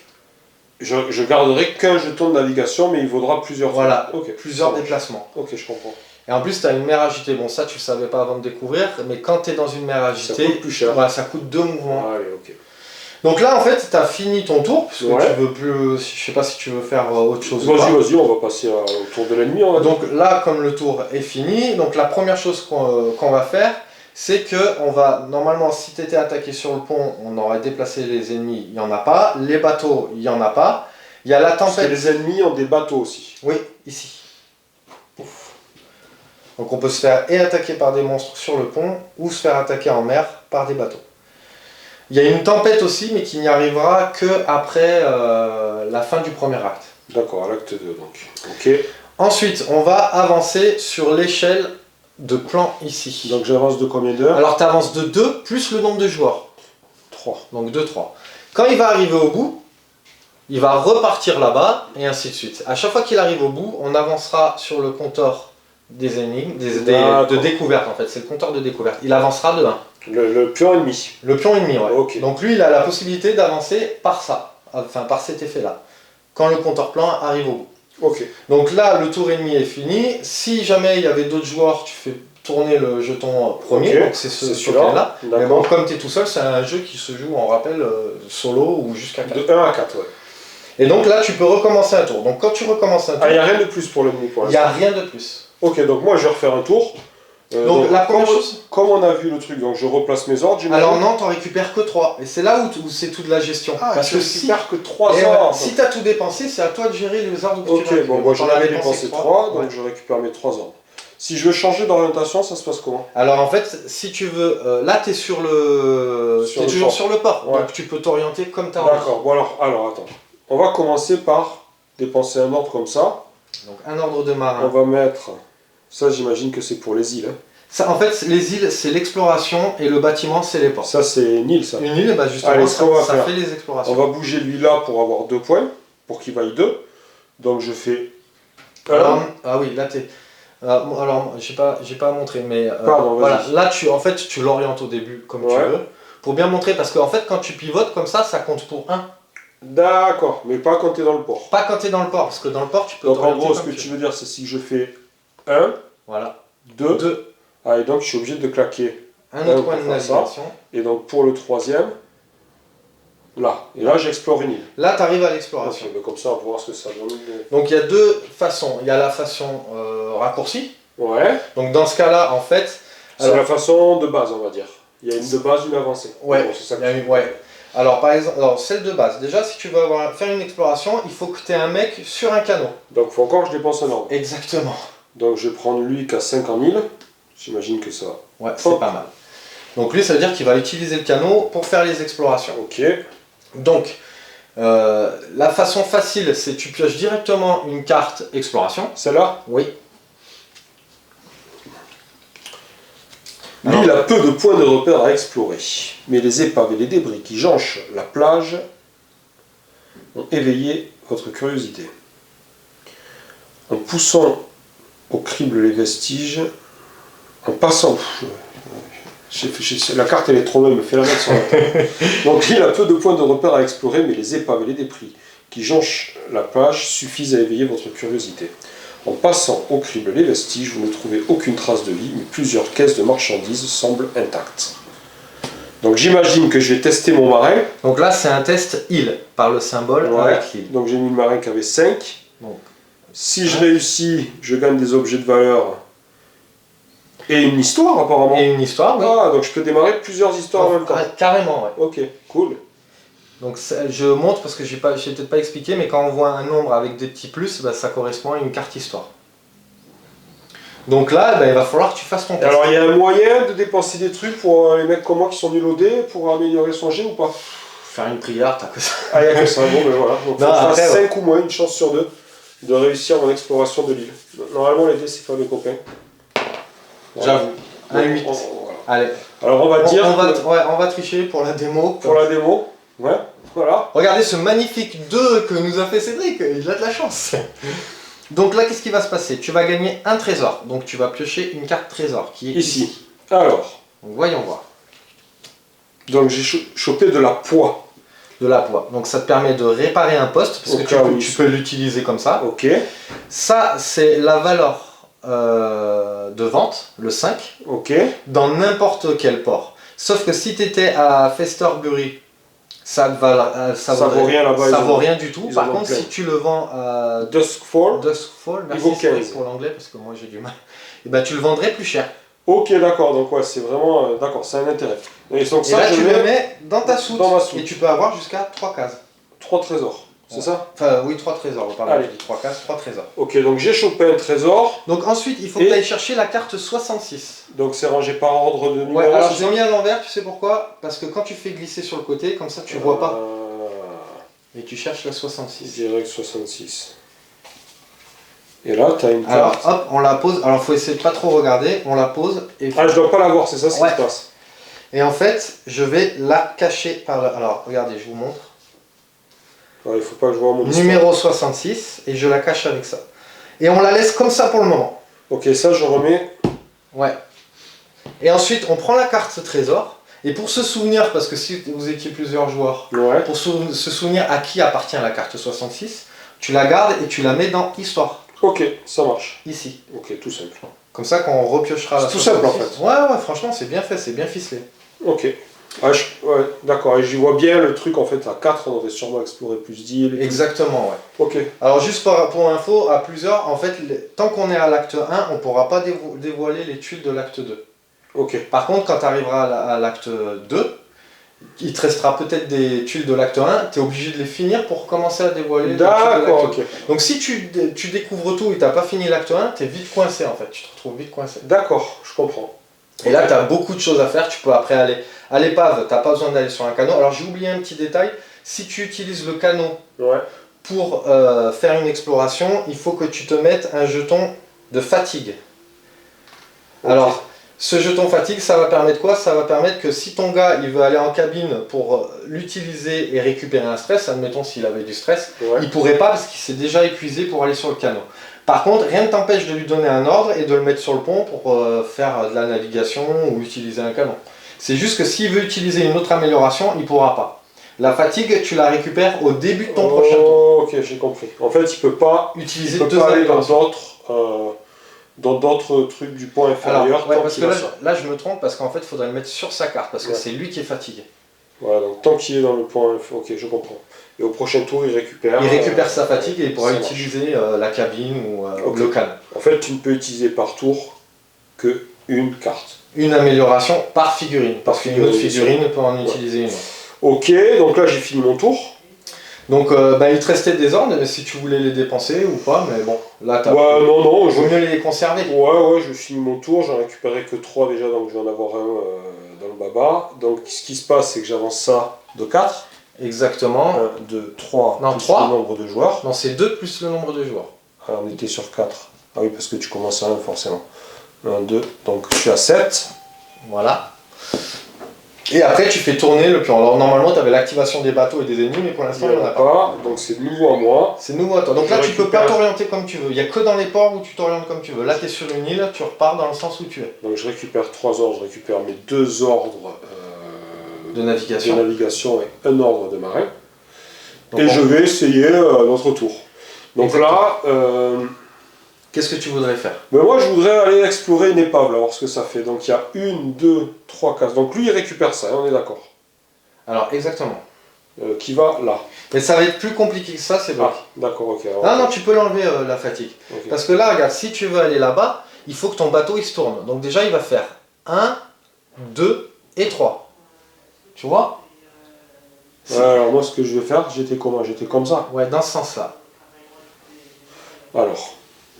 Je garderai qu'un jeton de navigation, mais il vaudra plusieurs... Voilà, okay, plusieurs déplacements. Ok, je comprends. Et en plus, tu as une mer agitée. Bon, ça, tu le savais pas avant de découvrir, mais quand tu es dans une mer agitée... Ça coûte plus cher. Voilà, ça coûte 2 mouvements. Ah, allez, ok. Donc là, en fait, tu as fini ton tour, parce que tu veux plus... Je sais pas si tu veux faire autre chose. Vas-y, on va passer au tour de l'ennemi. Donc là, comme le tour est fini, donc la première chose qu'on va faire, c'est que on va, normalement, si tu étais attaqué sur le pont, on aurait déplacé les ennemis, il n'y en a pas. Les bateaux, il n'y en a pas. Il y a la tempête. Parce que les ennemis ont des bateaux aussi. Oui, ici. Ouf. Donc on peut se faire et attaquer par des monstres sur le pont, ou se faire attaquer en mer par des bateaux. Il y a une tempête aussi, mais qui n'y arrivera qu'après la fin du premier acte. D'accord, à l'acte 2 donc. Ok. Ensuite, on va avancer sur l'échelle de plan ici. Donc j'avance de combien d'heures? Alors tu avances de 2 plus le nombre de joueurs. 3. Donc 2, 3. Quand il va arriver au bout, il va repartir là-bas, et ainsi de suite. À chaque fois qu'il arrive au bout, on avancera sur le compteur des énigmes, de découverte en fait. C'est le compteur de découverte. Il avancera de 1. Le pion ennemi. Le pion ennemi, ouais. Okay. Donc lui, il a la possibilité d'avancer par ça, enfin par cet effet-là, quand le compteur plan arrive au bout. Ok. Donc là, le tour ennemi est fini. Si jamais il y avait d'autres joueurs, tu fais tourner le jeton premier, donc c'est celui-là. Mais bon, comme tu es tout seul, c'est un jeu qui se joue, on rappelle, solo ou jusqu'à 4. De 1 à 4, ouais. Et donc là, tu peux recommencer un tour. Donc quand tu recommences un tour... Ah, il n'y a rien de plus pour l'ennemi pour l'instant. Il n'y a rien de plus. Ok, donc moi je vais refaire un tour. Donc la première chose... Comme on a vu le truc, donc je replace mes ordres. Alors non, t'en récupères que 3. Et c'est là où c'est toute la gestion. Ah, parce que si que 3 ordres. Si t'as tout dépensé, c'est à toi de gérer les ordres que tu récupères. Ok, bon, moi j'en avais dépensé 3, donc je récupère mes 3 ordres. Si je veux changer d'orientation, ça se passe comment? Alors en fait, si tu veux, là t'es sur le... T'es toujours sur le port, ouais. Donc tu peux t'orienter comme t'as envie. D'accord, bon alors attends. On va commencer par dépenser un ordre comme ça. Donc un ordre de marin. On va mettre... Ça j'imagine que c'est pour les îles. Hein. Ça, en fait, les îles, c'est l'exploration et le bâtiment, c'est les ports. Ça, c'est une île, ça. Une île, bah justement, allez, ça fait les explorations. On va bouger lui là pour avoir 2 points, pour qu'il vaille 2. Donc je fais 1. Ah oui, là, Alors, j'ai pas montré, mais Pardon, vas-y. voilà, là en fait tu l'orientes au début comme tu Ouais. veux, pour bien montrer, parce qu'en fait quand tu pivotes comme ça compte pour 1. D'accord, mais pas quand tu es dans le port. Pas quand tu es dans le port, parce que dans le port tu peux Donc en t'orienter gros, ce comme que tu tu veux. veux dire, c'est si je fais 1, Voilà, 2, 2, ah, et donc je suis obligé de claquer. un autre pour point de faire ça. navigation. Et donc pour le troisième, là. Et là, j'explore une île. Là tu arrives à l'exploration. Ok, mais comme ça, on va voir ce que ça donne. Donc il y a deux façons, il y a la façon raccourcie, Ouais, donc dans ce cas-là en fait... c'est alors- la façon de base, on va dire. Il y a une de base, une avancée. Ouais, Bon, c'est ça il y a que une- ouais. Alors par exemple, alors, celle de base, déjà si tu veux faire une exploration, il faut que tu aies un mec sur un canot. Donc il faut encore que je dépense un ordre. Exactement. Donc je vais prendre lui qui a 5 en île. J'imagine que ça. Ouais, c'est Hop. pas mal. Donc lui, ça veut dire qu'il va utiliser le canot pour faire les explorations. Ok. Donc, la façon facile, c'est tu pioches directement une carte exploration. Celle-là, Oui. l'île a peu de points de repère à explorer, mais les épaves et les débris qui jonchent la plage ont éveillé votre curiosité. En poussant au crible les vestiges, en passant... La carte elle est trop longue, me fais la mettre sur la table. Donc l'île a peu de points de repère à explorer, mais les épaves et les débris qui jonchent la plage suffisent à éveiller votre curiosité. En passant au crible les vestiges, vous ne trouvez aucune trace de vie, mais plusieurs caisses de marchandises semblent intactes. Donc j'imagine que je vais tester mon marin. Donc là, c'est un test île, par le symbole Ouais. avec l'île. Donc j'ai mis le marin qui avait 5. Donc, Si je réussis, je gagne des objets de valeur et une histoire apparemment. et une histoire, oui. Ah, donc je peux démarrer plusieurs histoires en même temps. Ah, carrément, ouais. Ok, cool. Donc je montre parce que j'ai peut-être pas expliqué, mais quand on voit un nombre avec des petits plus, bah, ça correspond à une carte histoire. Donc là, bah, il va falloir que tu fasses ton Et test. alors il y a un moyen de dépenser des trucs pour les mecs comme moi qui sont nuls au dé pour améliorer son jet ou pas? Faire une prière, t'as que ça. Ah, il n'y a que ça, bon ben voilà. Donc Non, faut que je après, fasse ouais. 5 ou moins, une chance sur 2 de réussir mon exploration de l'île. Normalement les dés c'est faire des copains. J'avoue. Un 8. Voilà. Allez. Alors on va dire On va tricher pour la démo. pour la démo, ouais, voilà. Regardez ce magnifique 2 que nous a fait Cédric, il a de la chance. Donc là, qu'est-ce qui va se passer? Tu vas gagner un trésor. Donc tu vas piocher une carte trésor qui est Ici. Alors, Donc voyons voir. donc j'ai chopé de la poix. De la poids. Donc ça te permet de réparer un poste, parce Au que cas où tu peux l'utiliser comme ça. Ok, Ça, c'est la valeur de vente, le 5, ok. dans n'importe quel port. Sauf que si tu étais à Festerbury, ça vaut rien là-bas, ça ils vaut ont- rien du tout. ils Par en ont contre, plein. si tu le vends à Duskfall. Duskfall, merci vaut Cédric 15. pour l'anglais, parce que moi j'ai du mal, et ben tu le vendrais plus cher. Ok, d'accord, donc ouais, c'est vraiment... d'accord, c'est un intérêt. Et donc Et ça, là, je tu le mets mets dans ta soute. dans ma soute. Et tu peux avoir jusqu'à 3 cases. 3 trésors, c'est Ouais. ça? Enfin, oui, 3 trésors, pardon, Allez. je dis 3 cases, 3 trésors. Ok, donc j'ai chopé un trésor, Donc ensuite, il faut que Et- tu ailles chercher la carte 66. donc c'est rangé par ordre de numéro. Ouais, alors c'est je l'ai mis à l'envers, tu sais pourquoi? Parce que quand tu fais glisser sur le côté, comme ça tu vois pas. Et tu cherches la 66. Direct 66. Et là, t'as une Alors carte. hop, on la pose. Alors faut essayer de pas trop regarder. On la pose et, Ah, je dois pas la voir, c'est ça ce Ouais. qui se passe. et en fait, je vais la cacher par là. Alors regardez, je vous montre. Ouais, il faut pas que je vois mon histoire. Numéro 66 et je la cache avec ça. Et on la laisse comme ça pour le moment. Ok, ça je remets. Ouais. Et ensuite, on prend la carte trésor. Et pour se souvenir, parce que si vous étiez plusieurs joueurs, Ouais. pour se souvenir à qui appartient la carte 66, tu la gardes et tu la mets dans Histoire, Ok, ça marche. ici. Ok, tout simple. Comme ça, quand on repiochera la C'est tout simple, en 66. Ouais, franchement, c'est bien fait, c'est bien ficelé. Ok. Ah, ouais, d'accord, et j'y vois bien le truc en fait à 4, on aurait sûrement exploré plus d'îles. et tout. Exactement, ouais. Ok. Alors, juste pour info, à plusieurs, en fait, tant qu'on est à l'acte 1, on ne pourra pas dévoiler les tuiles de l'acte 2. Ok. Par contre, quand tu arriveras à l'acte 2, il te restera peut-être des tuiles de l'acte 1, tu es obligé de les finir pour commencer à dévoiler les tuiles de D'accord, l'acte 2. ok. Donc si tu découvres tout et tu n'as pas fini l'acte 1, tu es vite coincé en fait, tu te retrouves vite coincé. D'accord, je comprends. Et là, tu as beaucoup de choses à faire, tu peux après aller à l'épave, tu n'as pas besoin d'aller sur un canot. Alors j'ai oublié un petit détail, si tu utilises le canot Ouais. pour faire une exploration, il faut que tu te mettes un jeton de fatigue. Ok. Alors, ce jeton fatigue, ça va permettre quoi? Ça va permettre que si ton gars il veut aller en cabine pour l'utiliser et récupérer un stress, admettons s'il avait du stress, Ouais. il pourrait pas parce qu'il s'est déjà épuisé pour aller sur le canot. Par contre, rien ne t'empêche de lui donner un ordre et de le mettre sur le pont pour faire de la navigation ou utiliser un canon. C'est juste que s'il veut utiliser une autre amélioration, il ne pourra pas. La fatigue, tu la récupères au début de ton prochain tour. Ok, j'ai compris. En fait, il peut pas Utiliser peut deux pas aller améliorations. dans d'autres trucs du point inférieur. Alors, ouais, tant parce qu'il que a là, ça. là, je me trompe parce qu'en fait, il faudrait le mettre sur sa carte parce que Ouais. c'est lui qui est fatigué. Voilà, donc tant qu'il est dans le point inférieur. Ok, je comprends. Et au prochain tour, il récupère. Il récupère sa fatigue et il pourra ça marche. utiliser la cabine ou Ok. le canon. En fait, tu ne peux utiliser par tour que une carte. Une amélioration par figurine, parce qu'une autre figurine, figurine peut en utiliser une autre. Ok, donc là j'ai fini mon tour. Donc il te restait des ordres, si tu voulais les dépenser ou pas, mais bon, là t'as. Ouais, non, Vaut mieux les conserver. Ouais, je finis mon tour, j'en ai récupéré que 3 déjà, donc je vais en avoir un dans le baba. Donc ce qui se passe, c'est que j'avance ça de 4. Exactement. 1, 2, 3, Non, plus 3. le nombre de joueurs. Non, c'est 2 plus le nombre de joueurs. Alors on était sur 4. Ah oui, parce que tu commences à 1 forcément. 1, 2, donc je suis à 7. Voilà. Et après, tu fais tourner le pion. Alors normalement, tu avais l'activation des bateaux et des ennemis, mais pour l'instant, il n'y en a pas. Donc c'est nouveau à moi. C'est nouveau à toi. Donc Je là, tu peux pas récupère. t'orienter comme tu veux. Il n'y a que dans les ports où tu t'orientes comme tu veux. Là, tu es sur une île, tu repars dans le sens où tu es. Donc je récupère 3 ordres, je récupère mes 2 ordres De navigation. de navigation et un ordre de marin. Donc, Et je vais essayer notre tour. Donc Exactement. là, Qu'est-ce que tu voudrais faire? ben moi je voudrais aller explorer une épave, là, voir ce que ça fait. Donc il y a 1, 2, 3 cases. Donc lui il récupère ça, on est d'accord. Alors, exactement. Qui va là. Mais ça va être plus compliqué que ça, c'est vrai. Ah, d'accord, ok. Alors, Non, non, tu peux l'enlever la fatigue. ok. Parce que là, regarde, si tu veux aller là-bas, il faut que ton bateau il se tourne. Donc déjà, il va faire 1, 2 et 3. Tu vois? Ouais, alors moi ce que je vais faire, j'étais comment? J'étais comme ça. Ouais, dans ce sens-là. Alors,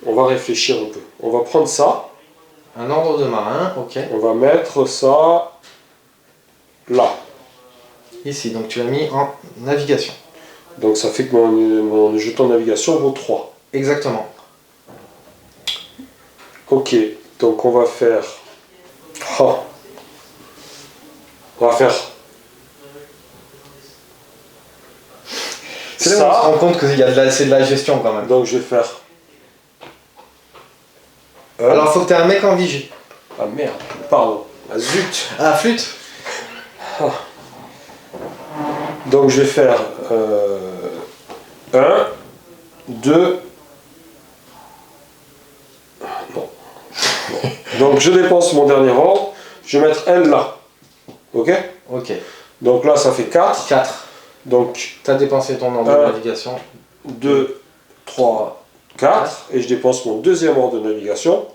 on va réfléchir un peu. On va prendre ça, Un ordre de marin, ok. on va mettre ça là. Ici, donc tu l'as mis en navigation. Donc ça fait que mon jeton de navigation vaut 3. Exactement. Ok, donc on va faire... Oh. On va faire... C'est là où on se rend compte que c'est de la gestion quand même. Donc je vais faire... Alors, faut que tu aies un mec en vigie. Ah merde, pardon. Ah zut. Ah, flûte. Donc je vais faire 1, 2... Non. Donc je dépense mon dernier ordre, je vais mettre L là. Ok? Ok. Donc là ça fait 4. 4. Donc Tu as dépensé ton ordre de navigation. 2, 3, 4. Et je dépense mon deuxième ordre de navigation.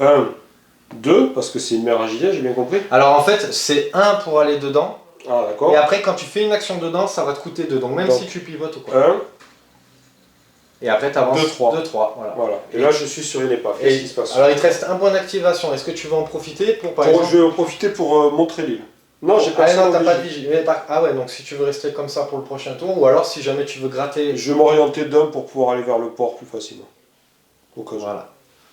1, 2, parce que c'est une mer à gilet, j'ai bien compris. Alors en fait, c'est 1 pour aller dedans. Ah d'accord. Et après, quand tu fais une action dedans, ça va te coûter 2. Donc même Donc, si tu pivotes ou quoi. 1, Et après, tu avances 2, 3. 2, 3. Voilà. Voilà. Et là je suis sur une épave. Qu'est-ce qui se passe? Alors il te reste un point d'activation. Est-ce que tu veux en profiter pour par Je exemple. vais en profiter pour montrer l'île. Non, j'ai Ah personne non, en t'as pas de vigie. vigie. Ah ouais, donc si tu veux rester comme ça pour le prochain tour, ou alors si jamais tu veux gratter. Je vais m'orienter d'un pour pouvoir aller vers le port plus facilement. Au cas où. Voilà.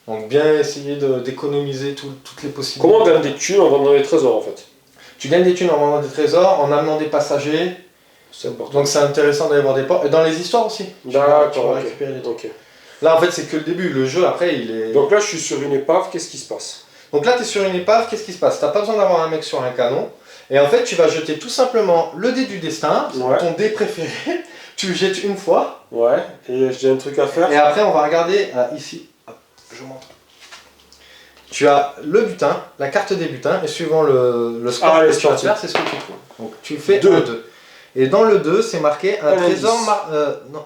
Donc bien essayer d'économiser toutes les possibilités. Comment on gagne des thunes en vendant des trésors en fait? Tu gagnes des thunes en vendant des trésors, en amenant des passagers. C'est important. Donc c'est intéressant d'aller voir des ports. Et dans les histoires aussi. Tu vas D'accord, récupérer des trucs. ok. Là en fait c'est que le début. Le jeu après il est. Donc là je suis sur une épave, qu'est-ce qui se passe? Donc là tu es sur une épave, qu'est-ce qui se passe? T'as pas besoin d'avoir un mec sur un canon. Et en fait tu vas jeter tout simplement le dé du destin, Ouais. ton dé préféré. Tu le jettes une fois. Ouais, et j'ai un truc à faire. Et après, on va regarder ici. Hop, je montre. Tu as le butin, la carte des butins, et suivant le score les que tu vas sportifs. faire, c'est ce que tu trouves. Donc tu fais Deux. 1, 2. Et dans le 2, c'est marqué un Un trésor, indice.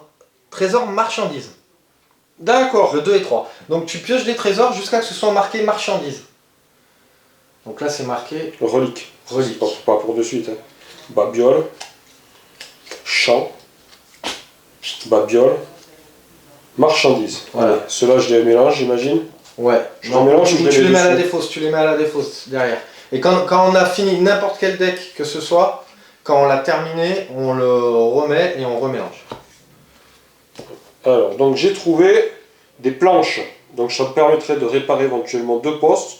trésor marchandise. D'accord. Le 2 et 3. Donc tu pioches des trésors jusqu'à ce que ce soit marqué marchandise. Donc là, c'est marqué Relique. relique. Pas pour de suite. Hein. Babiole. Champ. Babiole. Marchandise. Voilà. Allez, ceux-là je les mélange, j'imagine. Ouais. Je les mélange ou je tu les les mets à la dessus? défausse, tu les mets à la défausse derrière. Et quand on a fini n'importe quel deck que ce soit, quand on l'a terminé, on le remet et on remélange. Alors, donc j'ai trouvé des planches. Donc ça me permettrait de réparer éventuellement 2 postes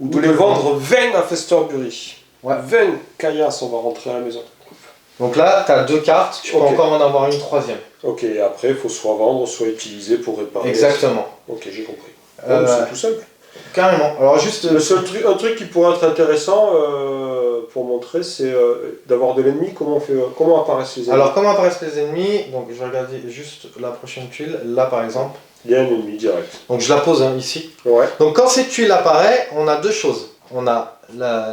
ou de Ou les de vendre 20 à Festerbury. Ouais. 20 caillasses, on va rentrer à la maison. Donc là, tu as 2 cartes, tu peux Ok. encore en avoir une troisième. Ok, et après, il faut soit vendre, soit utiliser pour réparer. Exactement. Ok, j'ai compris. Euh, C'est tout simple. Carrément. Alors juste... Un truc qui pourrait être intéressant pour montrer, c'est d'avoir de l'ennemi. Comment apparaissent les ennemis? Alors comment apparaissent les ennemis? Donc je vais regarder juste la prochaine tuile, là par exemple. Il y a un ennemi direct. Donc je la pose ici. Ouais. Donc quand cette tuile apparaît, on a 2 choses. On a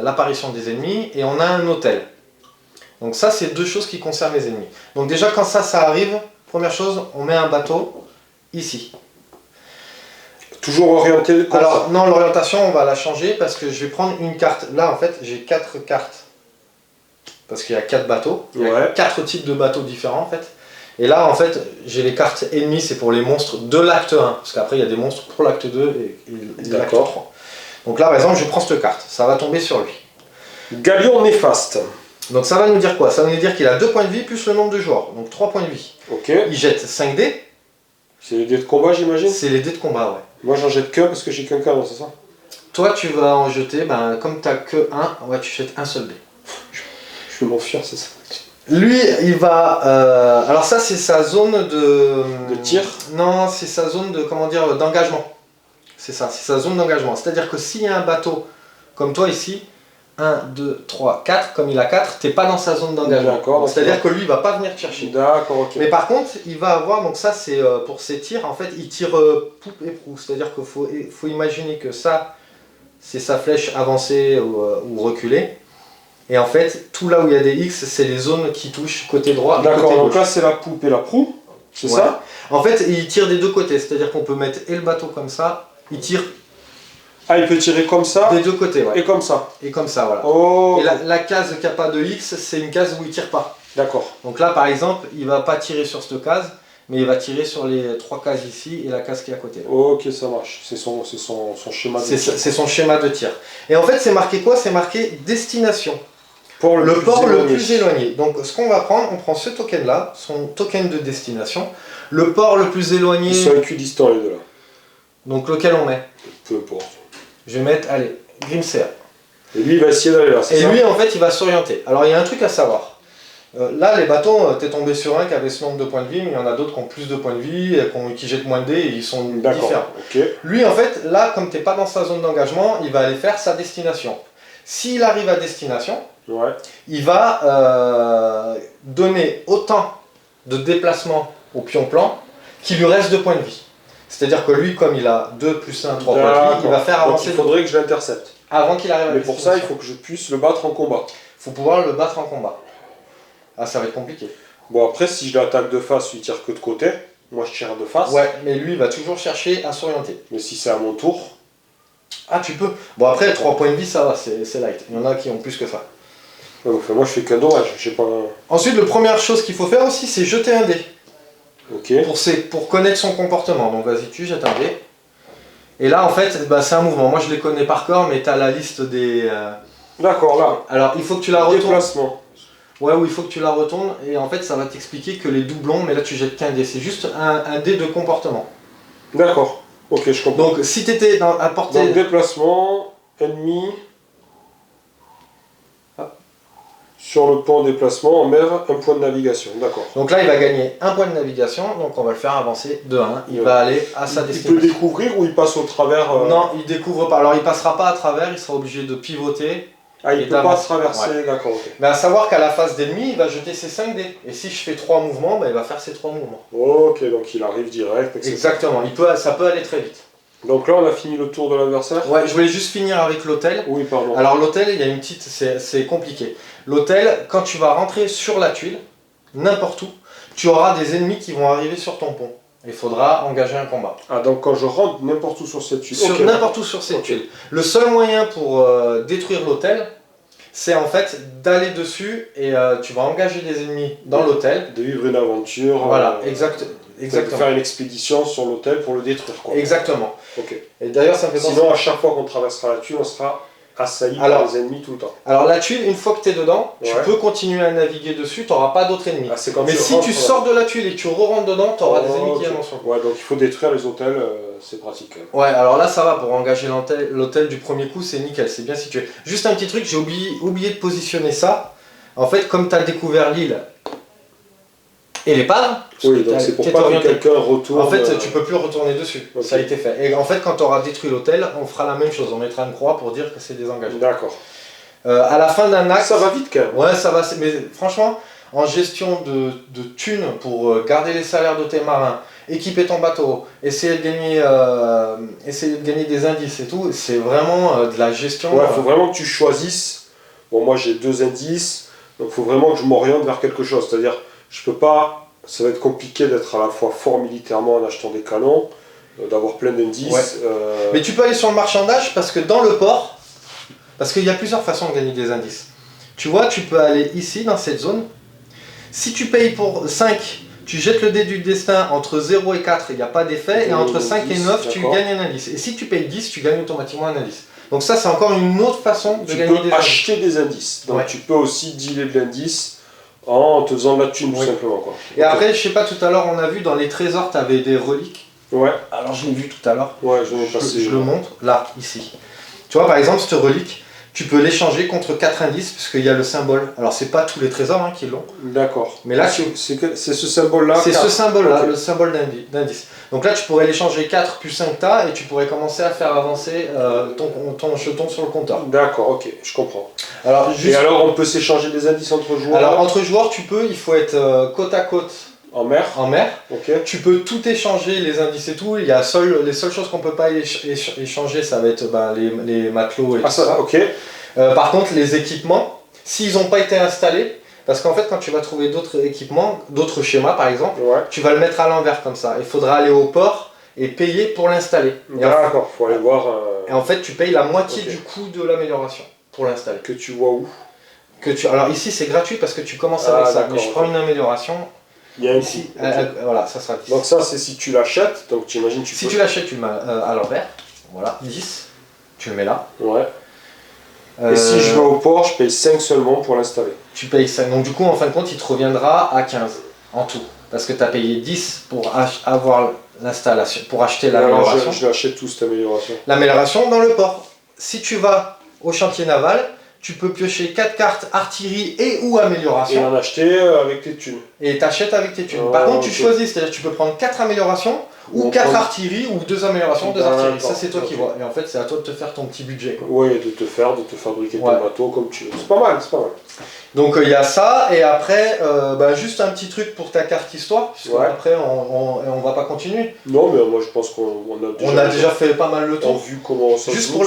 l'apparition des ennemis et on a un hôtel. Donc ça, c'est 2 choses qui concernent les ennemis. Donc déjà, quand ça arrive, première chose, on met un bateau ici. Toujours orienté comme Alors ça. non, l'orientation, on va la changer parce que je vais prendre une carte. Là, en fait, j'ai 4 cartes. Parce qu'il y a 4 bateaux. Il y a Ouais. 4 types de bateaux différents, en fait. Et là, en fait, j'ai les cartes ennemies, c'est pour les monstres de l'acte 1. Parce qu'après, il y a des monstres pour l'acte 2 et l'acte 3. Donc là, par exemple, je prends cette carte. Ça va tomber sur lui. Galion néfaste. Donc ça va nous dire quoi? Ça va nous dire qu'il a 2 points de vie plus le nombre de joueurs. Donc 3 points de vie. Ok. Il jette 5 dés. C'est les dés de combat, j'imagine. C'est les dés de combat, ouais. Moi, j'en jette qu'un parce que j'ai qu'un canon, c'est ça? Toi, tu vas en jeter, comme tu n'as que 1, ouais, tu jettes un seul dé. Je vais m'enfuir, c'est ça. Lui, il va... alors ça, c'est sa zone de tir? Non, c'est sa zone de, d'engagement. C'est ça, c'est sa zone d'engagement. C'est-à-dire que s'il y a un bateau, comme toi ici, 1, 2, 3, 4, comme il a 4, t'es pas dans sa zone d'engagement. D'accord. C'est-à-dire que lui, il va pas venir te chercher. D'accord, ok. Mais par contre, il va avoir, donc ça c'est pour ses tirs, en fait, il tire poupe et proue. C'est-à-dire qu'il faut imaginer que ça, c'est sa flèche avancée ou reculée. Et en fait, tout là où il y a des X, c'est les zones qui touchent côté droit et D'accord, côté donc gauche. là c'est la poupe et la proue, c'est Ouais. ça? En fait, il tire des 2 côtés. C'est-à-dire qu'on peut mettre et le bateau comme ça, il tire Ah, il peut tirer comme ça des 2 côtés, ouais. et comme ça. Et comme ça, voilà. Oh, Et la case qui n'a pas de X, c'est une case où il tire pas. d'accord. Donc là, par exemple, il va pas tirer sur cette case, mais il va tirer sur les 3 cases ici et la case qui est à côté. Ok, ça marche. C'est son schéma de tir. C'est son schéma de tir. Et en fait, c'est marqué quoi? C'est marqué destination. Pour Le port le éloigné. plus éloigné. Donc ce qu'on va prendre, on prend ce token là, son token de destination. Le port le plus éloigné, Ils sont équidistants les deux là. donc lequel on met? Peu importe. Je vais mettre, allez, Grimser. Et lui il va essayer d'aller là, c'est Et ça? lui, en fait, il va s'orienter. Alors il y a un truc à savoir. Là, les bâtons, t'es tombé sur un qui avait ce nombre de points de vie, mais il y en a d'autres qui ont plus de points de vie, qui jettent moins de dés, et ils sont D'accord, différents. ok. Lui, en fait, là, comme t'es pas dans sa zone d'engagement, il va aller faire sa destination. S'il arrive à destination, Ouais. il va donner autant de déplacement au pion plan qu'il lui reste de points de vie. C'est-à-dire que lui, comme il a 2 plus 1, 3 points de vie, il va faire Donc avancer il faudrait que je l'intercepte. avant qu'il arrive à Mais pour ça, il faut que je puisse le battre en combat. faut pouvoir le battre en combat. Ah, ça va être compliqué. Bon, après, si je l'attaque de face, il tire que de côté. Moi, je tire de face. Ouais, mais lui, il va toujours chercher à s'orienter. Mais si c'est à mon tour, Ah, tu peux. Bon, après, 3 points de vie, ça va, c'est light. Il y en a qui ont plus que ça. enfin, moi je fais qu'un dommage. J'ai pas. Ensuite, la première chose qu'il faut faire aussi, c'est jeter un dé. Ok. Pour connaître son comportement. Donc, vas-y, tu jettes un dé. Et là, en fait, c'est un mouvement. Moi, je les connais par cœur, mais tu as la liste des... D'accord, là. Alors, il faut que tu la retournes. Déplacement. Ouais, oui, il faut que tu la retournes. Et en fait, ça va t'expliquer que les doublons, mais là, tu jettes qu'un dé. C'est juste un dé de comportement. D'accord. Ok, je comprends. Donc, si tu étais à portée... Donc, déplacement, ennemi. Sur le pont déplacement, en mer, un point de navigation. D'accord. Donc là, il va gagner un point de navigation. Donc, on va le faire avancer de 1. Il va aller à sa Il peut destination. découvrir ou il passe au travers. Non, il découvre pas. Alors, il passera pas à travers. Il sera obligé de pivoter. Ah, il et peut pas d'avancer. traverser. D'accord, ok. Mais à savoir qu'à la phase d'ennemi, il va jeter ses 5 dés. Et si je fais 3 mouvements, il va faire ses 3 mouvements. Ok, donc il arrive direct, etc. Exactement. Ça peut aller très vite. Donc là, on a fini le tour de l'adversaire. Ouais, je voulais juste finir avec l'hôtel. Oui, pardon. Alors l'hôtel, il y a une petite, c'est compliqué. L'hôtel, quand tu vas rentrer sur la tuile, n'importe où, tu auras des ennemis qui vont arriver sur ton pont. Il faudra engager un combat. Ah, donc quand je rentre n'importe où sur cette tuile. Sur Ok. n'importe où sur cette tuile. Le seul moyen pour détruire l'hôtel, c'est en fait d'aller dessus et tu vas engager des ennemis dans l'hôtel. De vivre une aventure. Voilà, De exactement. faire une expédition sur l'hôtel pour le détruire, quoi. Exactement. Ok. Et d'ailleurs, ça me fait penser. Sinon, à chaque fois qu'on traversera la tuile, on sera assailli Alors- par les ennemis tout le temps. Alors la tuile, une fois que tu es dedans, tu Ouais. peux continuer à naviguer dessus, tu n'auras pas d'autres ennemis. Ah, c'est quand Mais si rentres, tu sors de la tuile et que tu re-rentres dedans, tu auras des ennemis qui ok. avancent. Ouais, donc il faut détruire les hôtels, c'est pratique. Quand même. Ouais, alors là ça va, pour engager l'hôtel du premier coup, c'est nickel, c'est bien situé. Juste un petit truc, j'ai oublié de positionner ça. En fait, comme tu as découvert l'île et l'épave, Oui, donc c'est pour t'es pas que orienté. quelqu'un retourne. En fait, tu peux plus retourner dessus. Ok. Ça a été fait. Et en fait, quand tu auras détruit l'hôtel, on fera la même chose. On mettra une croix pour dire que c'est désengagé. D'accord. À la fin d'un acte. Ça va vite quand même. Ouais, ça va. Mais franchement, en gestion de thunes pour garder les salaires de tes marins, équiper ton bateau, essayer de gagner des indices et tout, c'est vraiment de la gestion. Ouais, faut vraiment que tu choisisses. Bon, moi j'ai 2 indices, donc faut vraiment que je m'oriente vers quelque chose. C'est-à-dire, je peux pas. Ça va être compliqué d'être à la fois fort militairement en achetant des canons, d'avoir plein d'indices. Ouais. Mais tu peux aller sur le marchandage parce que dans le port, parce qu'il y a plusieurs façons de gagner des indices. Tu vois, tu peux aller ici dans cette zone. Si tu payes pour 5, tu jettes le dé du destin entre 0 et 4, il n'y a pas d'effet, et entre 5 et 9, tu gagnes un indice. Et si tu payes 10, tu gagnes automatiquement un indice. Donc ça, c'est encore une autre façon de gagner des indices. Tu peux acheter des indices, donc tu peux aussi dealer de l'indice en te faisant de la thune tout simplement. Quoi. Et après, je sais pas, tout à l'heure, on a vu dans les trésors, tu avais des reliques. Ouais. Alors je l'ai vu tout à l'heure. Ouais, je l'ai passé. Je le montre, là, ici. Tu vois, par exemple, cette relique, tu peux l'échanger contre 4 indices, puisqu'il y a le symbole. Alors, c'est pas tous les trésors qui l'ont. D'accord. Mais là, c'est ce symbole-là. C'est ce symbole-là, le symbole d'indice. Donc là, tu pourrais l'échanger 4 plus 5 tas, et tu pourrais commencer à faire avancer ton jeton sur le compteur. D'accord, ok, je comprends. Alors, Et alors, on peut s'échanger des indices entre joueurs? Alors, entre joueurs, tu peux, il faut être côte à côte. En mer. En mer. Ok. Tu peux tout échanger, les indices et tout. Il y a les seules choses qu'on peut pas échanger, ça va être les matelots et tout ça. Ok. Par contre, les équipements, s'ils n'ont pas été installés, parce qu'en fait, quand tu vas trouver d'autres équipements, d'autres schémas par exemple, tu vas le mettre à l'envers comme ça. Il faudra aller au port et payer pour l'installer. D'accord, il faut aller voir. Et en fait, tu payes la moitié du coût de l'amélioration pour l'installer. Que tu vois où? Alors ici, c'est gratuit parce que tu commences avec ça. Mais je prends une amélioration. Il y a ici, voilà, ça sera 10. Donc ça, c'est si tu l'achètes, donc tu imagines Si tu l'achètes, tu le mets à l'envers. Voilà, 10. Tu le mets là. Ouais. Et si je vais au port, je paye 5 seulement pour l'installer. Tu payes 5. Donc du coup, en fin de compte, il te reviendra à 15 en tout. Parce que tu as payé 10 pour avoir l'installation, pour acheter l'amélioration. Je l'achète tout cette amélioration. L'amélioration dans le port. Si tu vas au chantier naval, tu peux piocher 4 cartes artillerie et ou amélioration. Et en acheter avec tes thunes. Et t'achètes avec tes thunes. Par contre, tu choisis, c'est-à-dire tu peux prendre 4 améliorations ou 4 artilleries ou 2 améliorations, 2 artilleries. Ça, c'est toi qui vois. Et en fait, c'est à toi de te faire ton petit budget. Oui, de te fabriquer ton bateau comme tu veux. C'est pas mal, c'est pas mal. Donc il y a ça, et après, juste un petit truc pour ta carte histoire, puisque après on va pas continuer. Non, mais moi je pense qu'on a déjà fait pas mal le tour. Vu comment ça juste pour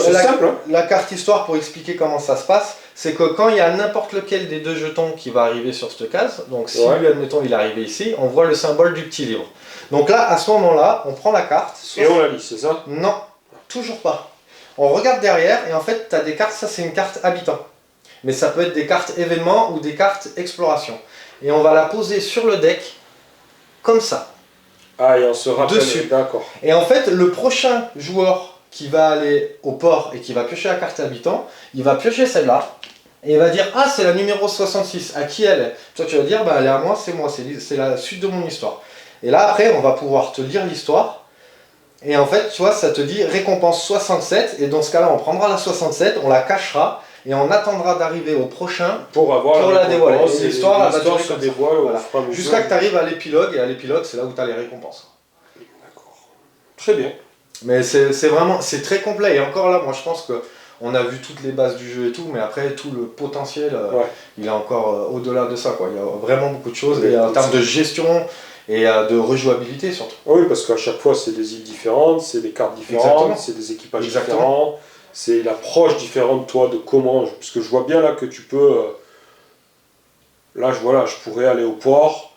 la carte histoire, pour expliquer comment ça se passe, c'est que quand il y a n'importe lequel des 2 jetons qui va arriver sur cette case, donc si lui, admettons, il est arrivé ici, on voit le symbole du petit livre. Donc là, à ce moment-là, on prend la carte. Et on la lit, c'est ça? Non, toujours pas. On regarde derrière, et en fait, tu as des cartes, ça c'est une carte habitant. Mais ça peut être des cartes événements ou des cartes exploration. Et on va la poser sur le deck, comme ça. Ah, et on se rappelle. Dessus. D'accord. Et en fait, le prochain joueur qui va aller au port et qui va piocher la carte habitant, il va piocher celle-là, et il va dire « Ah, c'est la numéro 66, à qui elle est ?» Toi, tu vas dire bah, « Elle est à moi, c'est moi, c'est la suite de mon histoire. » Et là, après, on va pouvoir te lire l'histoire. Et en fait, tu vois, ça te dit « Récompense 67 », et dans ce cas-là, on prendra la 67, on la cachera, et on attendra d'arriver au prochain pour la dévoiler. Et l'histoire se dévoile jusqu'à que tu arrives à l'épilogue, et à l'épilogue, c'est là où tu as les récompenses. D'accord. Très bien. Mais c'est vraiment, c'est très complet. Et encore là, moi je pense qu'on a vu toutes les bases du jeu et tout, mais après tout le potentiel, il est encore au-delà de ça, quoi. Il y a vraiment beaucoup de choses, et en termes de gestion et de rejouabilité surtout. Oui, parce qu'à chaque fois, c'est des îles différentes, c'est des cartes différentes, c'est des équipages différents. C'est l'approche différente, toi, de comment... Parce que je vois bien là que tu peux... Là, je pourrais aller au port,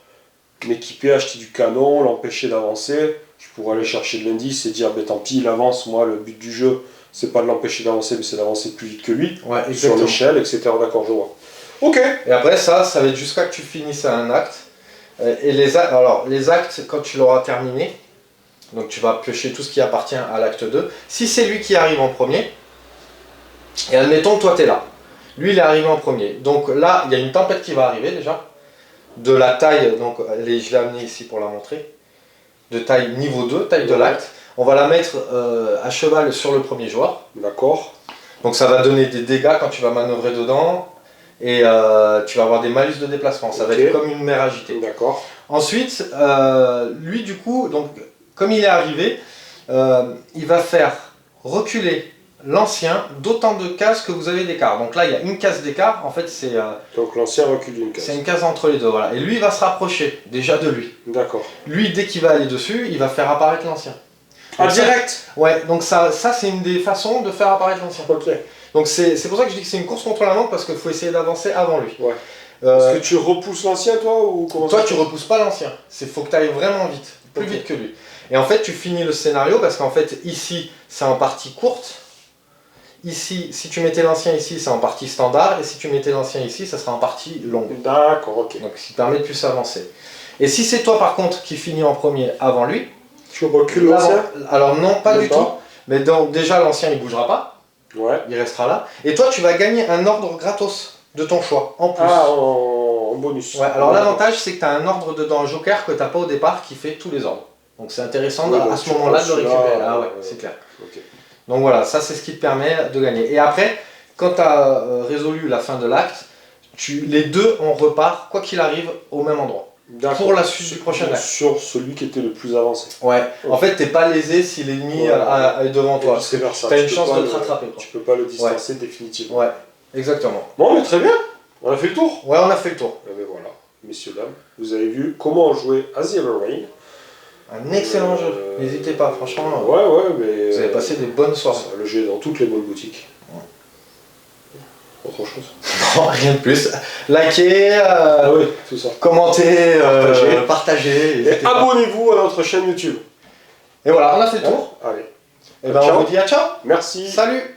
m'équiper, acheter du canon, l'empêcher d'avancer. Je pourrais aller chercher de l'indice et dire, ben tant pis, il avance. Moi, le but du jeu, c'est pas de l'empêcher d'avancer, mais c'est d'avancer plus vite que lui. Ouais, sur l'échelle, etc. D'accord, je vois. Ok. Et après, ça va être jusqu'à que tu finisses un acte. Et les actes, quand tu l'auras terminé, donc tu vas piocher tout ce qui appartient à l'acte 2. Si c'est lui qui arrive en premier, et admettons que toi tu es là, lui il est arrivé en premier, donc là il y a une tempête qui va arriver déjà, de la taille, donc je l'ai amené ici pour la montrer, de taille niveau 2, taille de l'acte, on va la mettre à cheval sur le premier joueur. D'accord. Donc ça va donner des dégâts quand tu vas manœuvrer dedans, et tu vas avoir des malus de déplacement. Ça va Ok. être comme une mer agitée. D'accord. Ensuite, lui du coup, donc, comme il est arrivé, il va faire reculer l'ancien d'autant de cases que vous avez d'écart. Donc là, il y a une case d'écart. En fait, c'est Donc l'ancien recule d'une c'est case. une case entre les deux. Voilà. Et lui, il va se rapprocher déjà de lui. D'accord. Lui, dès qu'il va aller dessus, il va faire apparaître l'ancien. Ah, Donc ça- direct. Ouais, donc ça c'est une des façons de faire apparaître l'ancien. Ok. Donc c'est pour ça que je dis que c'est une course contre la montre parce qu'il faut essayer d'avancer avant lui. Ouais. Euh, Est-ce que tu repousses l'ancien, toi, ou comment Toi, ça tu se passe? repousses pas l'ancien. Il faut que tu ailles vraiment vite, plus Ok. vite que lui. Et en fait, tu finis le scénario parce qu'en fait, ici, c'est en partie courte. Ici, si tu mettais l'ancien ici, c'est en partie standard. Et si tu mettais l'ancien ici, ça sera en partie longue. D'accord, ok. Donc, ce qui permet de plus avancer. Et si c'est toi, par contre, qui finis en premier avant lui, Tu recules l'ancien? alors non, pas Même du pas. tout. Mais donc, déjà, l'ancien, il bougera pas. Ouais. Il restera là. Et toi, tu vas gagner un ordre gratos de ton choix, en plus. Ah, en bonus. Ouais, alors l'avantage, c'est que tu as un ordre dedans, un joker que tu n'as pas au départ qui fait tous les ordres. Donc c'est intéressant Ouais, à donc ce tu moment-là prends de le celui-là, récupérer. Ah ouais, c'est clair. Ok. Donc voilà, ça c'est ce qui te permet de gagner. Et après, quand tu as résolu la fin de l'acte, les deux, on repart, quoi qu'il arrive, au même endroit. D'accord. Pour la suite du prochain acte. Sur celui qui était le plus avancé. Ouais, en fait, t'es pas lésé si l'ennemi Ouais. est devant toi. C'est vers ça. T'as Tu une peux chance pas de te rattraper, quoi. Tu peux pas le distancer définitivement. Ouais, exactement. Bon, mais très bien. On a fait le tour. Ouais, on a fait le tour. Eh ben voilà, messieurs, dames, vous avez vu comment jouer à The Everrain. Un excellent jeu. N'hésitez pas, franchement. Ouais, mais. Vous avez passé des bonnes soirées. Le jeu est dans toutes les bonnes boutiques. Autre chose. Non, rien de plus. Likez, Ah oui, tout ça. commentez, Partagez. partagez. Et n'hésitez pas. abonnez-vous à notre chaîne YouTube. Et voilà, on a fait le tour. Allez, Et ben Ciao. on vous dit à ciao. merci. Salut.